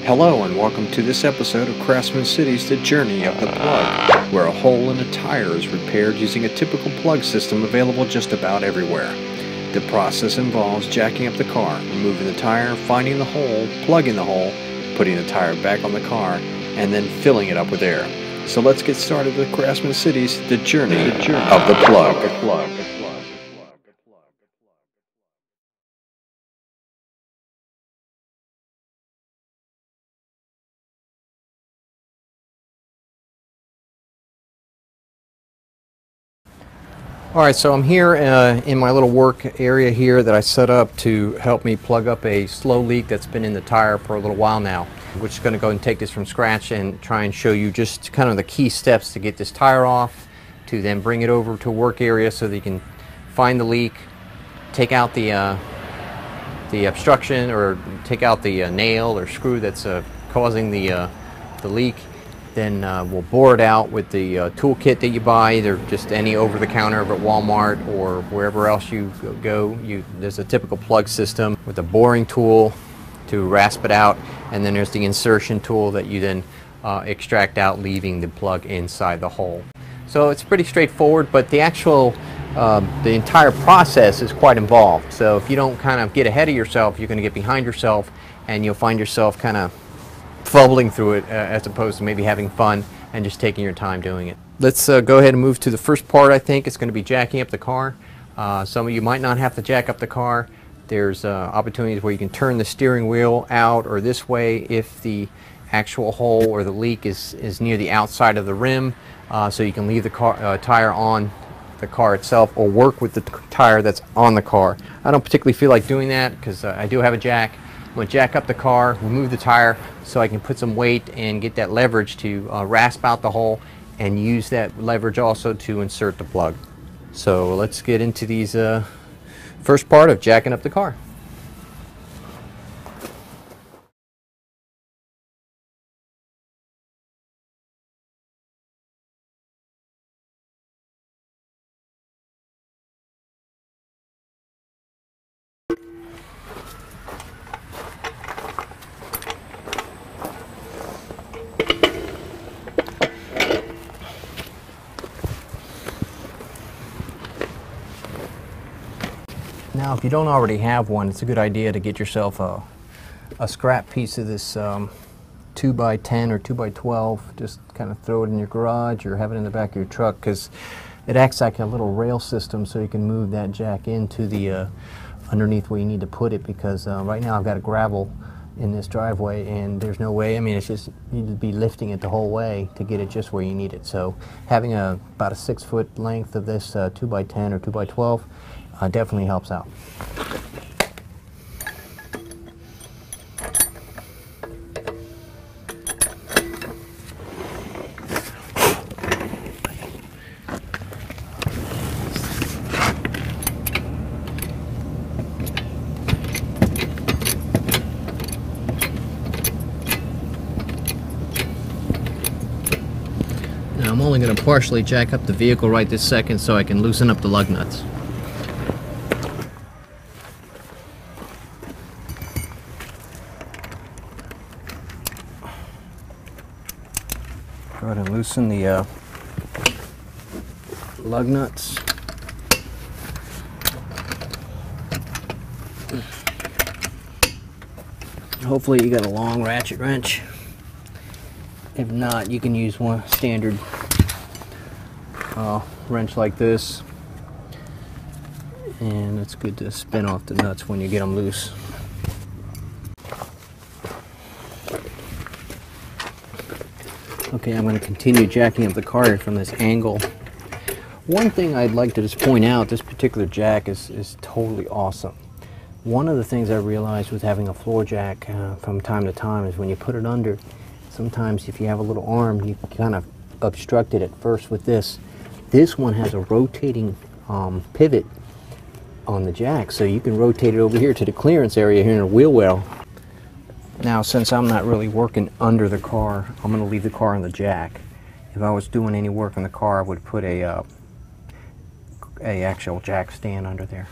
Hello and welcome to this episode of CraftsmanCity's The Journey of the Plug, where a hole in a tire is repaired using a typical plug system available just about everywhere. The process involves jacking up the car, removing the tire, finding the hole, plugging the hole, putting the tire back on the car, and then filling it up with air. So let's get started with CraftsmanCity's The Journey of the Plug. Alright, so I'm here in my little work area here that I set up to help me plug up a slow leak that's been in the tire for a little while now. We're just going to go and take this from scratch and try and show you just kind of the key steps to get this tire off, to then bring it over to a work area so that you can find the leak, take out the obstruction, or take out the nail or screw that's causing the leak. Then we'll bore it out with the toolkit that you buy, either just any over-the-counter at Walmart or wherever else you go. There's a typical plug system with a boring tool to rasp it out, and then there's the insertion tool that you then extract out, leaving the plug inside the hole. So it's pretty straightforward, but the actual the entire process is quite involved. So if you don't kind of get ahead of yourself, you're going to get behind yourself, and you'll find yourself kind of fumbling through it as opposed to maybe having fun and just taking your time doing it. Let's go ahead and move to the first part. I think it's going to be jacking up the car. Some of you might not have to jack up the car. There's opportunities where you can turn the steering wheel out or this way if the actual hole or the leak is near the outside of the rim, so you can leave the car, tire on the car itself, or work with the tire that's on the car. I don't particularly feel like doing that because I do have a jack. I'm going to jack up the car, remove the tire so I can put some weight and get that leverage to rasp out the hole, and use that leverage also to insert the plug. So let's get into these first part of jacking up the car. Now, if you don't already have one, it's a good idea to get yourself a scrap piece of this 2x10 or 2x12. Just kind of throw it in your garage or have it in the back of your truck, because it acts like a little rail system, so you can move that jack into the underneath where you need to put it, because right now I've got a gravel in this driveway and there's no way, I mean, it's just, you need to be lifting it the whole way to get it just where you need it. So having about a 6-foot length of this 2x10 or 2x12 definitely helps out. Now I'm only going to partially jack up the vehicle right this second so I can loosen up the lug nuts. Go ahead and loosen the lug nuts. Hopefully you got a long ratchet wrench. If not, you can use one standard wrench like this, and it's good to spin off the nuts when you get them loose. Okay, I'm going to continue jacking up the car from this angle. One thing I'd like to just point out, this particular jack is totally awesome. One of the things I realized with having a floor jack from time to time is when you put it under, sometimes if you have a little arm, you can kind of obstruct it at first with this. This one has a rotating pivot on the jack, so you can rotate it over here to the clearance area here in the wheel well. Now, since I'm not really working under the car, I'm going to leave the car on the jack. If I was doing any work on the car, I would put a actual jack stand under there.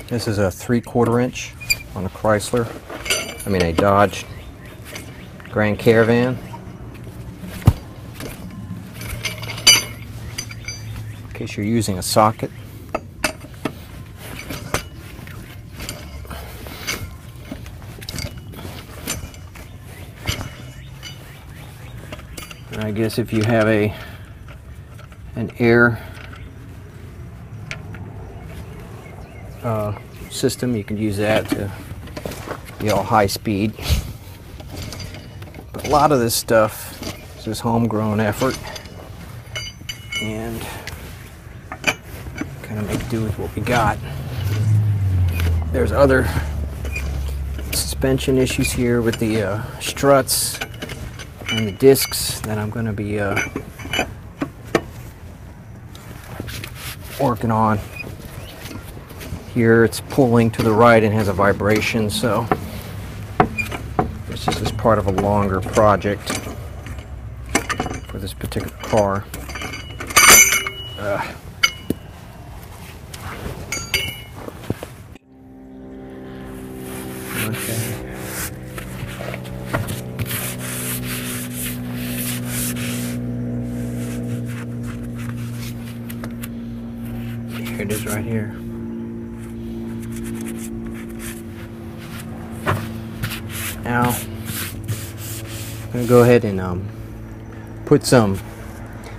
This is a 3/4 inch on a Chrysler. a Dodge Grand Caravan. In case you're using a socket. And I guess if you have an air system, you can use that to be all high speed. But a lot of this stuff is this homegrown effort, and kind of make do with what we got. There's other suspension issues here with the struts and the discs that I'm going to be working on. Here it's pulling to the right and has a vibration, so this is just part of a longer project for this particular car. Okay. Here it is right here. Now, I'm going to go ahead and put some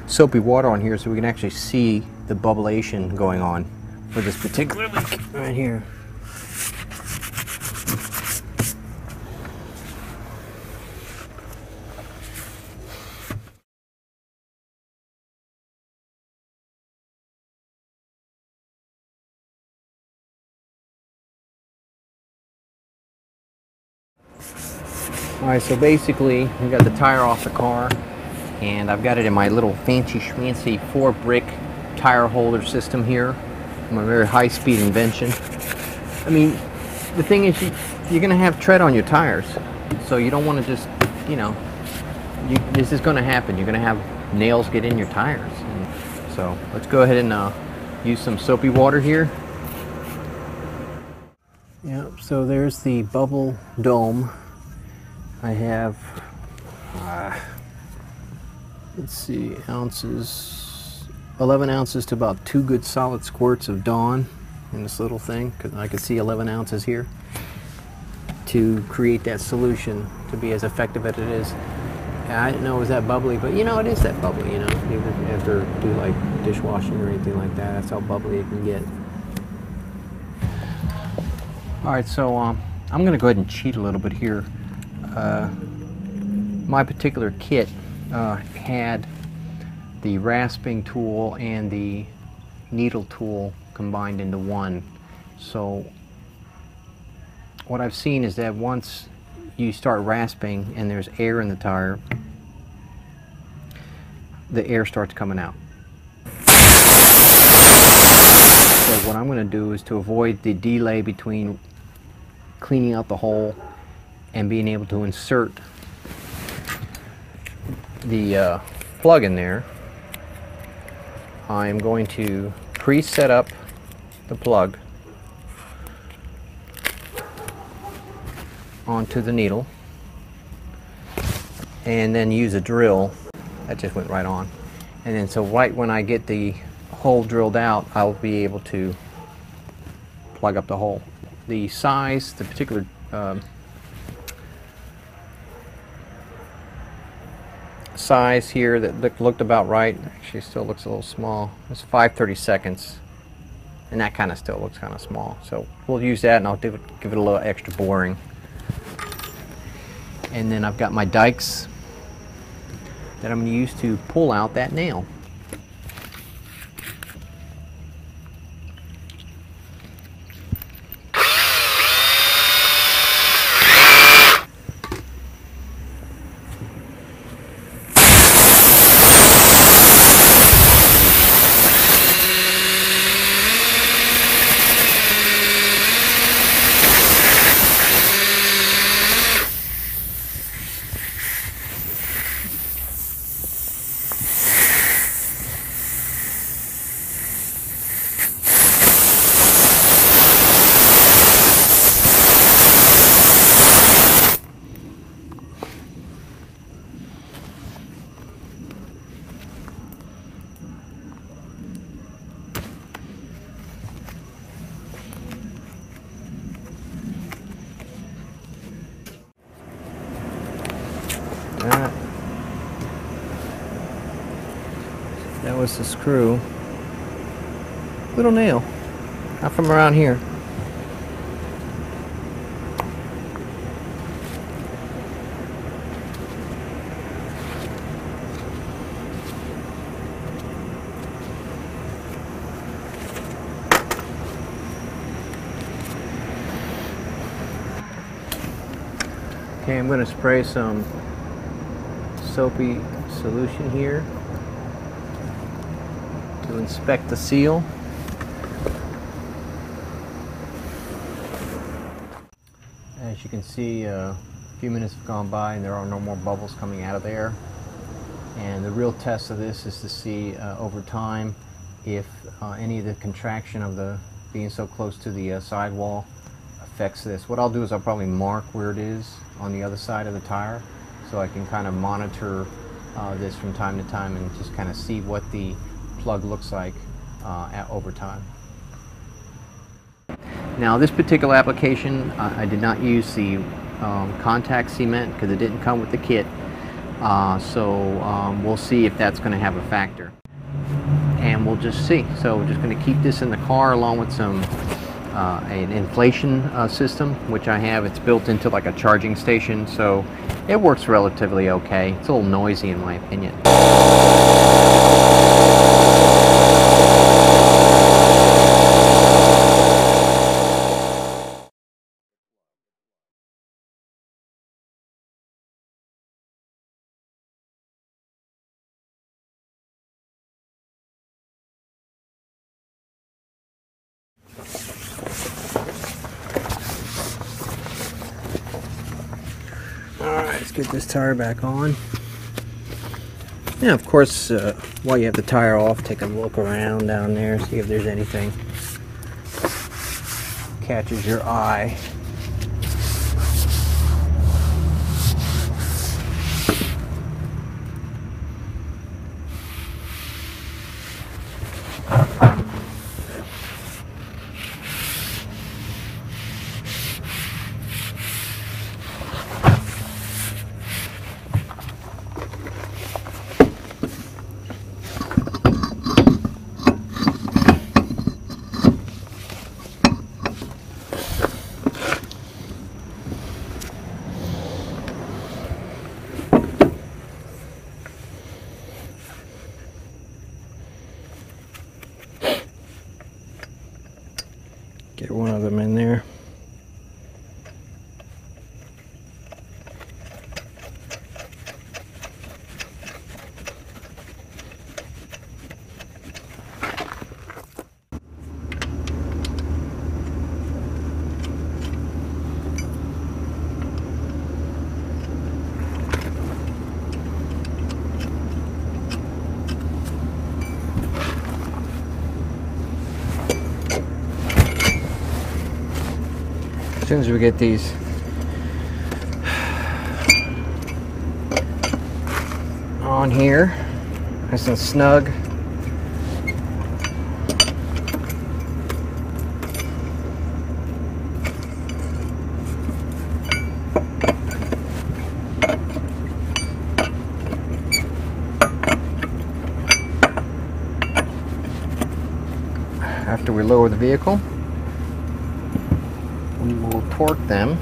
soapy water on here so we can actually see the bubblation going on for this particular leak right here. Alright, so basically we got the tire off the car, and I've got it in my little fancy schmancy 4-brick tire holder system here. My very high-speed invention. I mean, the thing is, you're going to have tread on your tires, so you don't want to just, you know, this is going to happen. You're going to have nails get in your tires. And so let's go ahead and use some soapy water here. Yep, so there's the bubble dome. I have, let's see, ounces, 11 ounces to about 2 good solid squirts of Dawn in this little thing, because I can see 11 ounces here, to create that solution to be as effective as it is. I didn't know it was that bubbly, but you know, it is that bubbly, you know, even after do like dishwashing or anything like that, that's how bubbly it can get. Alright, so I'm going to go ahead and cheat a little bit here. My particular kit had the rasping tool and the needle tool combined into one. So what I've seen is that once you start rasping and there's air in the tire, the air starts coming out. So what I'm going to do is, to avoid the delay between cleaning out the hole and being able to insert the plug in there, I'm going to pre-set up the plug onto the needle and then use a drill. That just went right on. And then so right when I get the hole drilled out, I'll be able to plug up the hole. The size, the particular size here that looked about right, actually still looks a little small. It's 5/32, and that kind of still looks kind of small. So we'll use that, and I'll give it a little extra boring. And then I've got my dikes that I'm going to use to pull out that nail. was the screw. Little nail. Not from around here. Okay, I'm going to spray some soapy solution here to inspect the seal. As you can see, a few minutes have gone by and there are no more bubbles coming out of there. And the real test of this is to see over time if any of the contraction of the being so close to the sidewall affects this. What I'll do is I'll probably mark where it is on the other side of the tire so I can kind of monitor this from time to time and just kind of see what the plug looks like over time. Now this particular application, I did not use the contact cement because it didn't come with the kit. So we'll see if that's going to have a factor. And we'll just see. So we're just going to keep this in the car along with some an inflation system, which I have. It's built into like a charging station, so it works relatively okay. It's a little noisy in my opinion. Alright, let's get this tire back on. Now, of course, while you have the tire off, take a look around down there, see if there's anything catches your eye. Get one of them in there. As soon as we get these on here, nice and snug, after we lower the vehicle, we will torque them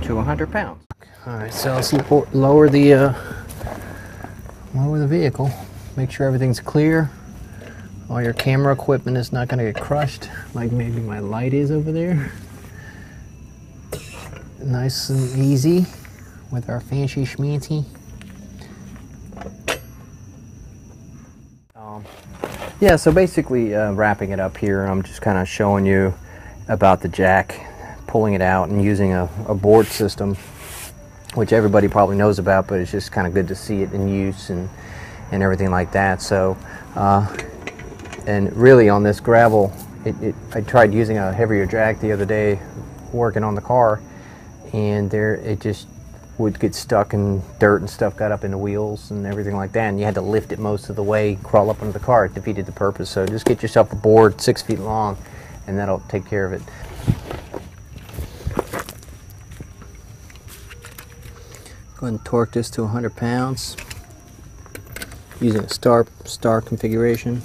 to 100 pounds. Alright, so let's lower the vehicle. Make sure everything's clear. All your camera equipment is not going to get crushed like maybe my light is over there. Nice and easy with our fancy schmancy. Yeah, so basically wrapping it up here, I'm just kind of showing you about the jack, pulling it out and using a board system, which everybody probably knows about, but it's just kind of good to see it in use and everything like that. So, and really on this gravel, I tried using a heavier jack the other day working on the car, and it just would get stuck and dirt and stuff got up in the wheels and everything like that, and you had to lift it most of the way, crawl up under the car. It defeated the purpose. So just get yourself a board 6 feet long and that'll take care of it. Go ahead and torque this to 100 pounds. using a star configuration.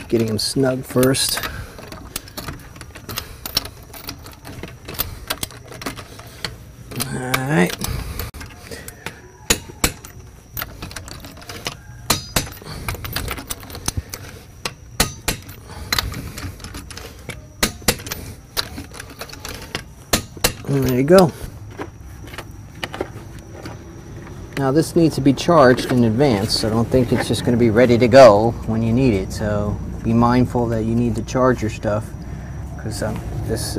Getting them snug first. Alright. And there you go. Now this needs to be charged in advance, so I don't think it's just going to be ready to go when you need it. So be mindful that you need to charge your stuff, because this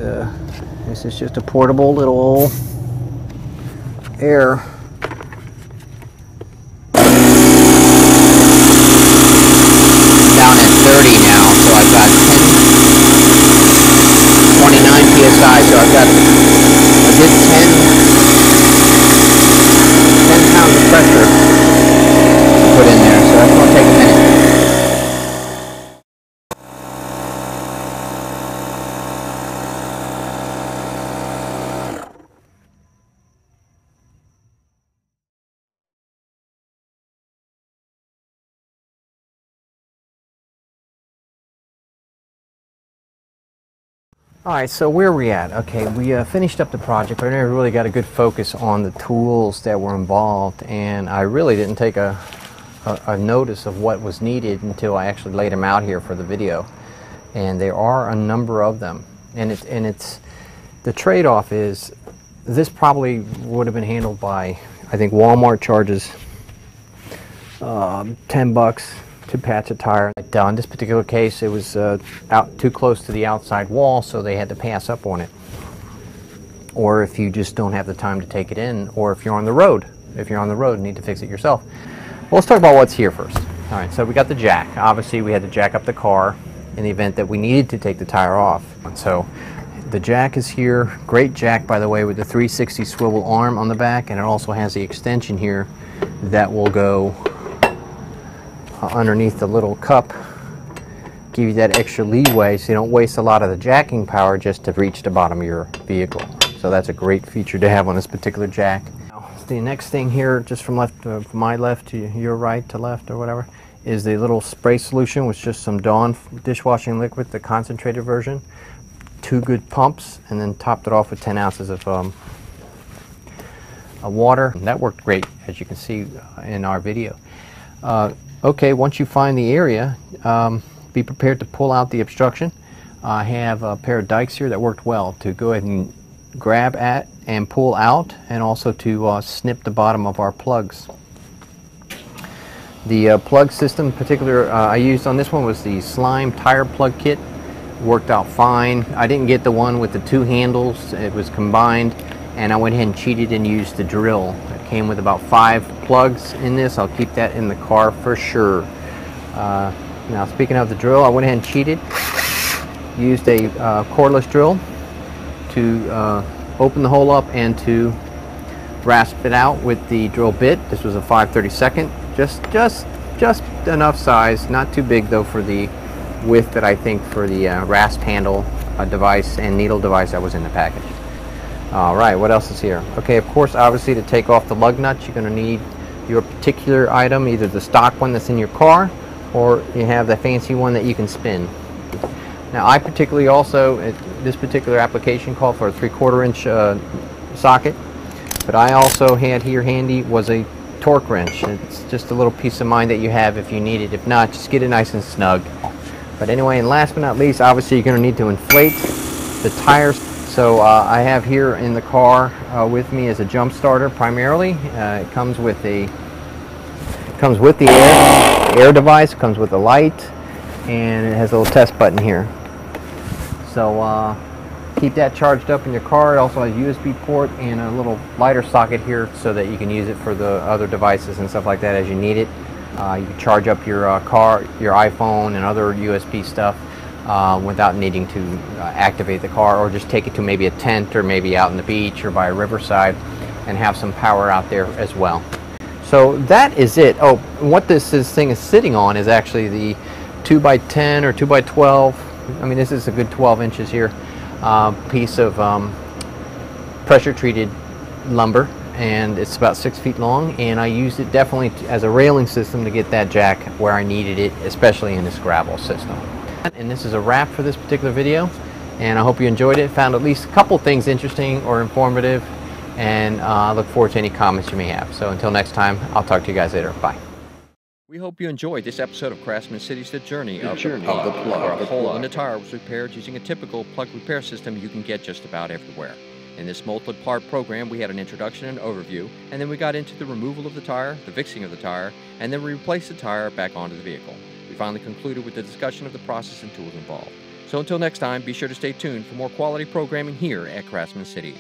is just a portable little air. Down at 30 now, so I've got 29 psi. So I did 10 pounds of pressure to put in there, so that's going to take a minute. Alright, so where are we at? Okay, we finished up the project, but I never really got a good focus on the tools that were involved, and I really didn't take a notice of what was needed until I actually laid them out here for the video. And there are a number of them, and it's the trade-off is this probably would have been handled by, I think Walmart charges $10 to patch a tire. In this particular case, it was out too close to the outside wall, so they had to pass up on it. Or if you just don't have the time to take it in, or if you're on the road. If you're on the road and need to fix it yourself. Well, let's talk about what's here first. All right, so we got the jack. Obviously, we had to jack up the car in the event that we needed to take the tire off. And so the jack is here. Great jack, by the way, with the 360 swivel arm on the back, and it also has the extension here that will go underneath the little cup, give you that extra leeway so you don't waste a lot of the jacking power just to reach the bottom of your vehicle. So that's a great feature to have on this particular jack. Now, the next thing here, just from my left to your right to left or whatever, is the little spray solution with just some Dawn dishwashing liquid, the concentrated version. 2 good pumps, and then topped it off with 10 ounces of water. And that worked great, as you can see in our video. Okay, once you find the area, be prepared to pull out the obstruction. I have a pair of dikes here that worked well to go ahead and grab at and pull out, and also to snip the bottom of our plugs. The plug system in particular I used on this one was the Slime tire plug kit. Worked out fine. I didn't get the one with the 2 handles. It was combined, and I went ahead and cheated and used the drill. It came with about 5 plugs in this. I'll keep that in the car for sure. Now, speaking of the drill, I went ahead and cheated. Used a cordless drill to open the hole up and to rasp it out with the drill bit. This was a 5/32, just enough size, not too big though for the width that I think for the rasp handle device and needle device that was in the package. All right, what else is here? Okay, of course, obviously to take off the lug nuts, you're going to need your particular item, either the stock one that's in your car, or you have the fancy one that you can spin. Now, I particularly also, this particular application called for a 3/4 inch socket, but I also had here handy was a torque wrench. It's just a little peace of mind that you have if you need it. If not, just get it nice and snug. But anyway, and last but not least, obviously you're going to need to inflate the tires. So I have here in the car with me is a jump starter primarily. It comes with the air device, comes with a light, and it has a little test button here. So keep that charged up in your car. It also has a USB port and a little lighter socket here so that you can use it for the other devices and stuff like that as you need it. You can charge up your car, your iPhone, and other USB stuff without needing to activate the car, or just take it to maybe a tent or maybe out on the beach or by a riverside and have some power out there as well. So that is it. Oh, what this thing is sitting on is actually the 2x10 or 2x12 I mean, this is a good 12 inches here, piece of pressure treated lumber, and it's about 6 feet long, and I used it definitely as a railing system to get that jack where I needed it, especially in this gravel system. And this is a wrap for this particular video, and I hope you enjoyed it, found at least a couple things interesting or informative, and I look forward to any comments you may have. So until next time, I'll talk to you guys later. Bye. We hope you enjoyed this episode of Craftsman City's The Journey of the Plug, where a hole in the tire was repaired using a typical plug repair system you can get just about everywhere. In this multi-part program, we had an introduction and overview, and then we got into the removal of the tire, the fixing of the tire, and then we replaced the tire back onto the vehicle. We finally concluded with the discussion of the process and tools involved. So until next time, be sure to stay tuned for more quality programming here at Craftsman City.